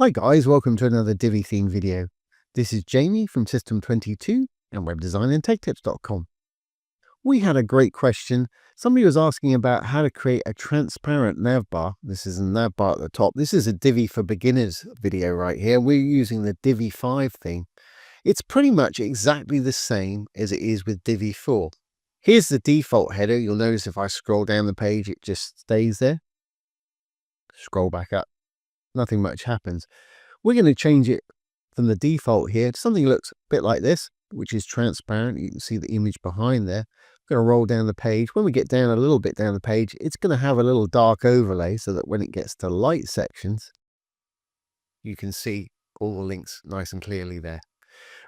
Hi guys, welcome to another Divi theme video. This is Jamie from System22 and webdesignandtechtips.com. We had a great question. Somebody was asking about how to create a transparent navbar. This is a navbar at the top. This is a Divi for beginners video right here. We're using the Divi 5 theme. It's pretty much exactly the same as it is with Divi 4. Here's the default header. You'll notice if I scroll down the page, it just stays there. Scroll back up. Nothing much happens. We're going to change it from the default here to something that looks a bit like this, which is transparent. You can see the image behind there. I'm going to roll down the page. When we get down a little bit down the page, it's going to have a little dark overlay so that when it gets to light sections, you can see all the links nice and clearly there.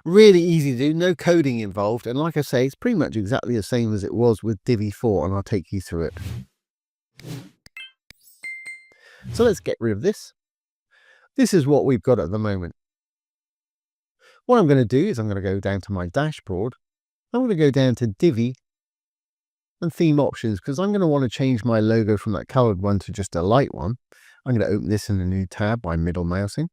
Really easy to do, no coding involved. And like I say, it's pretty much exactly the same as it was with Divi 4, and I'll take you through it. So let's get rid of this. This is what we've got at the moment. What I'm going to do is I'm going to go down to my dashboard. I'm going to go down to Divi and theme options because I'm going to want to change my logo from that colored one to just a light one. I'm going to open this in a new tab by middle mousing.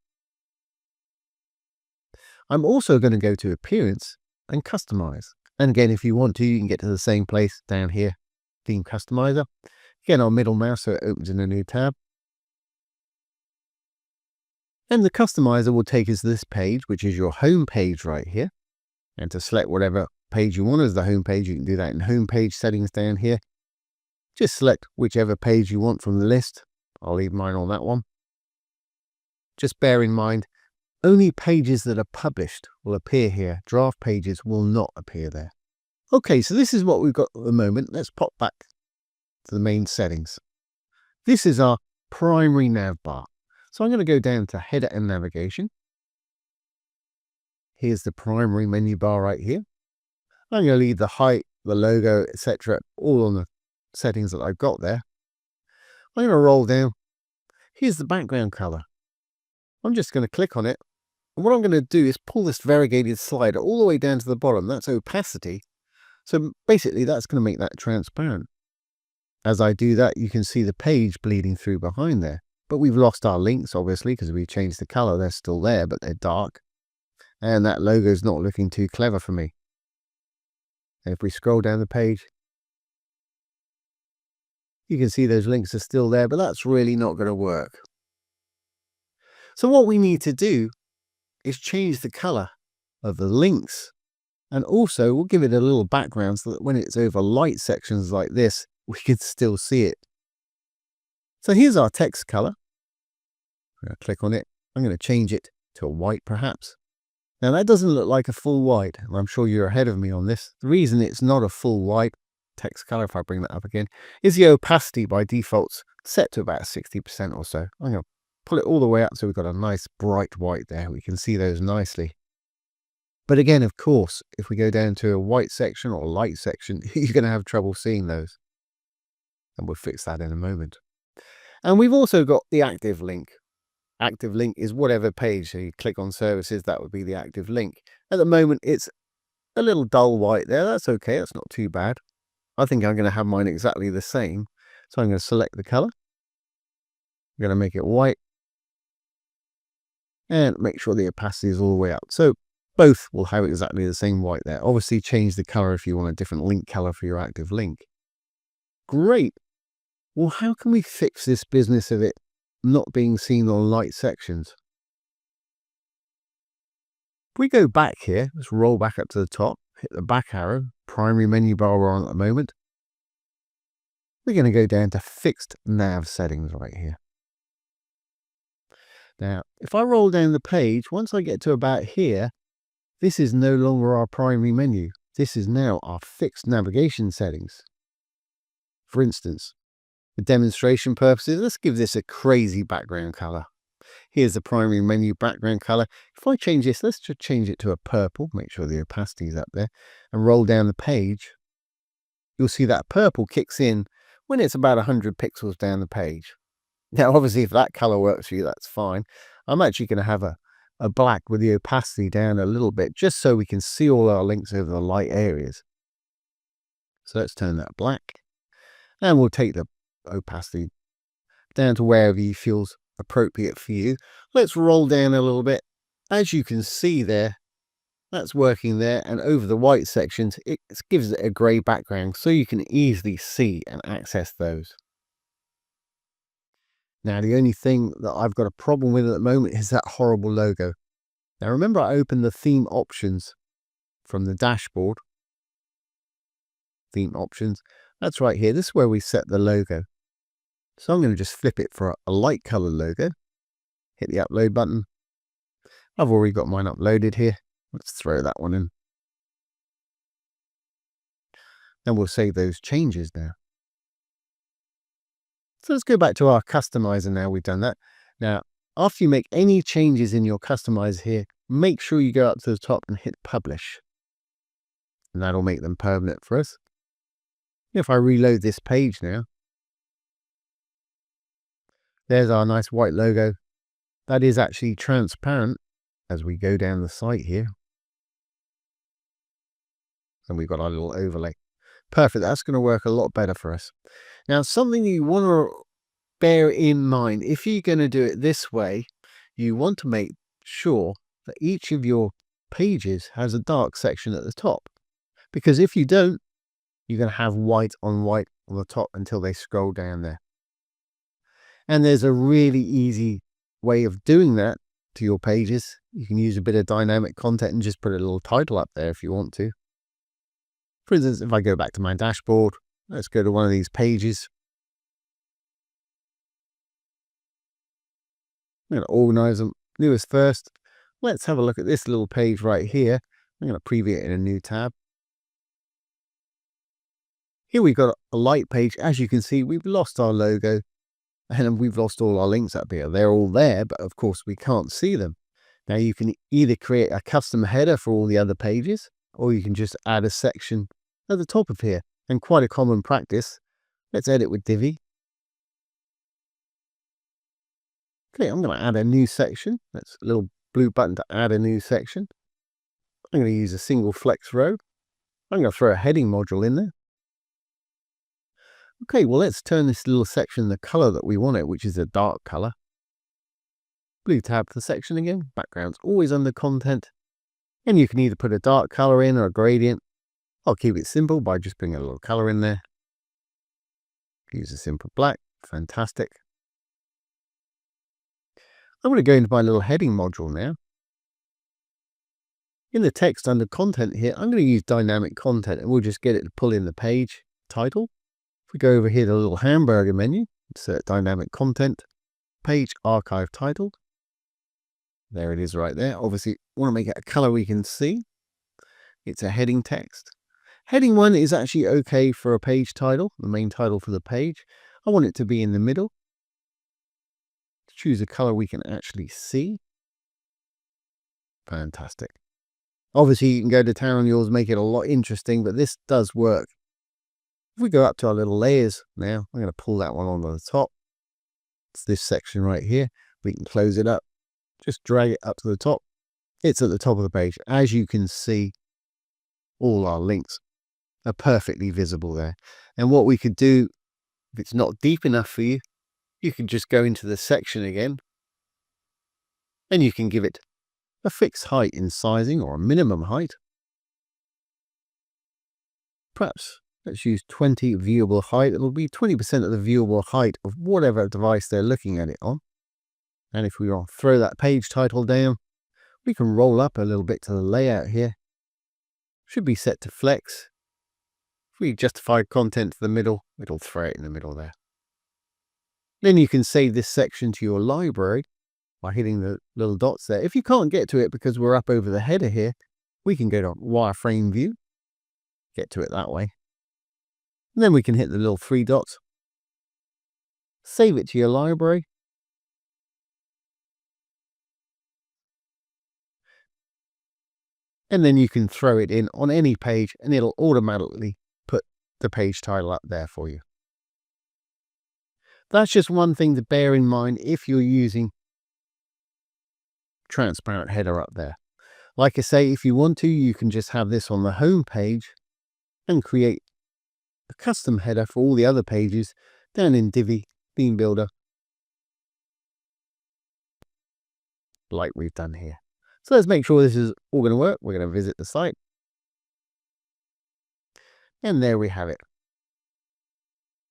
I'm also going to go to Appearance and Customize. And again, if you want to, you can get to the same place down here, Theme Customizer. Again, I'll middle mouse so it opens in a new tab. And the customizer will take us to this page, which is your home page right here. And to select whatever page you want as the home page, you can do that in home page settings down here. Just select whichever page you want from the list. I'll leave mine on that one. Just bear in mind, only pages that are published will appear here. Draft pages will not appear there. Okay, so this is what we've got at the moment. Let's pop back to the main settings. This is our primary navbar. So I'm going to go down to Header and Navigation. Here's the primary menu bar right here. I'm going to leave the height, the logo, etc. all on the settings that I've got there. I'm going to roll down. Here's the background color. I'm just going to click on it. And what I'm going to do is pull this variegated slider all the way down to the bottom. That's opacity. So basically that's going to make that transparent. As I do that, you can see the page bleeding through behind there. But we've lost our links, obviously, because we changed the color. They're still there, but they're dark. And that logo is not looking too clever for me. And if we scroll down the page, you can see those links are still there, but that's really not going to work. So what we need to do is change the color of the links. And also, we'll give it a little background so that when it's over light sections like this, we can still see it. So here's our text color. I'm going to click on it. I'm going to change it to a white perhaps. Now that doesn't look like a full white, and I'm sure you're ahead of me on this. The reason it's not a full white text color, if I bring that up again, is the opacity by default's set to about 60% or so. I'm going to pull it all the way up so we've got a nice bright white there. We can see those nicely. But again, of course, if we go down to a white section or light section, you're going to have trouble seeing those. And we'll fix that in a moment. And we've also got the active link. Active link is whatever page. So you click on services, that would be the active link. At the moment, it's a little dull white there. That's okay. That's not too bad. I think I'm going to have mine exactly the same. So I'm going to select the color. I'm going to make it white. And make sure the opacity is all the way up. So both will have exactly the same white there. Obviously, change the color if you want a different link color for your active link. Great. Well, how can we fix this business of it not being seen on light sections? If we go back here, let's roll back up to the top, hit the back arrow, primary menu bar we're on at the moment. We're going to go down to Fixed Nav Settings right here. Now, if I roll down the page, once I get to about here, this is no longer our primary menu. This is now our fixed navigation settings. For instance, for demonstration purposes, let's give this a crazy background color. Here's the primary menu background color. If I change this, let's just change it to a purple, make sure the opacity is up there, and roll down the page, you'll see that purple kicks in when it's about 100 pixels down the page. Now, obviously, if that color works for you, that's fine. I'm actually going to have a black with the opacity down a little bit, just so we can see all our links over the light areas. So let's turn that black. And we'll take the opacity down to wherever you feels appropriate for you. Let's roll down a little bit. As you can see there, that's working there, and over the white sections, it gives it a grey background so you can easily see and access those. Now, the only thing that I've got a problem with at the moment is that horrible logo. Now, remember I opened the theme options from the dashboard. Theme options. That's right here. This is where we set the logo. So I'm going to just flip it for a light color logo. Hit the upload button. I've already got mine uploaded here. Let's throw that one in. Then we'll save those changes now. So let's go back to our customizer now. We've done that. Now, after you make any changes in your customizer here, make sure you go up to the top and hit publish. And that'll make them permanent for us. If I reload this page now, there's our nice white logo. That is actually transparent as we go down the site here. And we've got our little overlay. Perfect. That's going to work a lot better for us. Now, something you want to bear in mind, if you're going to do it this way, you want to make sure that each of your pages has a dark section at the top. Because if you don't, you're going to have white on the top until they scroll down there. And there's a really easy way of doing that to your pages. You can use a bit of dynamic content and just put a little title up there if you want to. For instance, if I go back to my dashboard, let's go to one of these pages. I'm going to organize them. Newest first. Let's have a look at this little page right here. I'm going to preview it in a new tab. Here we've got a light page. As you can see, we've lost our logo and we've lost all our links up here. They're all there, but of course we can't see them. Now you can either create a custom header for all the other pages, or you can just add a section at the top of here. And quite a common practice. Let's edit with Divi. Okay, I'm going to add a new section. That's a little blue button to add a new section. I'm going to use a single flex row. I'm going to throw a heading module in there. Okay, well, let's turn this little section the color that we want it, which is a dark color. Blue tab for the section again. Background's always under content. And you can either put a dark color in or a gradient. I'll keep it simple by just putting a little color in there. Use a simple black. Fantastic. I'm going to go into my little heading module now. In the text under content here, I'm going to use dynamic content and we'll just get it to pull in the page title. If we go over here to the little hamburger menu, insert dynamic content, page archive title. There it is right there. Obviously, want to make it a color we can see. It's a heading text. Heading 1 is actually okay for a page title, the main title for the page. I want it to be in the middle. Choose a color we can actually see. Fantastic. Obviously, you can go to town on yours, make it a lot interesting, but this does work. If we go up to our little layers now, I'm going to pull that one onto the top. It's this section right here. We can close it up. Just drag it up to the top. It's at the top of the page. As you can see, all our links are perfectly visible there. And what we could do, if it's not deep enough for you, you can just go into the section again and you can give it a fixed height in sizing or a minimum height. Perhaps let's use 20 viewable height. It'll be 20% of the viewable height of whatever device they're looking at it on. And if we want to throw that page title down, we can roll up a little bit to the layout here. Should be set to flex. If we justify content to the middle, it'll throw it in the middle there. Then you can save this section to your library by hitting the little dots there. If you can't get to it because we're up over the header here, we can go to wireframe view, get to it that way. And then we can hit the little 3 dots, save it to your library. And then you can throw it in on any page and it'll automatically put the page title up there for you. That's just one thing to bear in mind if you're using transparent header up there. Like I say, if you want to, you can just have this on the home page and create a custom header for all the other pages down in Divi, Theme Builder. like we've done here. So let's make sure this is all going to work. We're going to visit the site. And there we have it.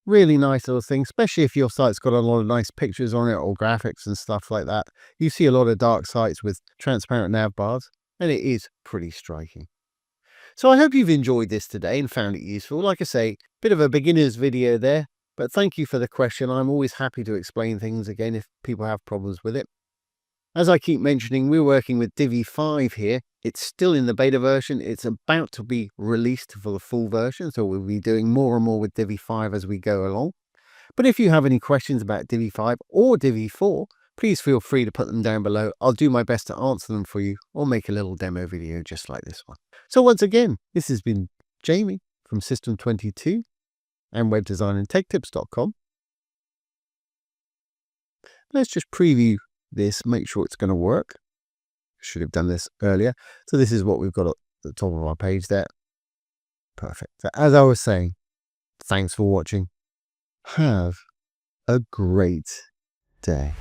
Really nice little thing, especially if your site's got a lot of nice pictures on it or graphics and stuff like that. You see a lot of dark sites with transparent nav bars, and it is pretty striking. So I hope you've enjoyed this today and found it useful. Like I say, bit of a beginner's video there, but thank you for the question. I'm always happy to explain things again if people have problems with it. As I keep mentioning, we're working with Divi 5 here. It's still in the beta version. It's about to be released for the full version, so we'll be doing more and more with Divi 5 as we go along. But if you have any questions about Divi 5 or Divi 4, please feel free to put them down below. I'll do my best to answer them for you or make a little demo video just like this one. So once again, this has been Jamie from System22 and webdesignandtechtips.com. Let's just preview this, make sure it's going to work. Should have done this earlier. So this is what we've got at the top of our page there. Perfect. So as I was saying, thanks for watching. Have a great day.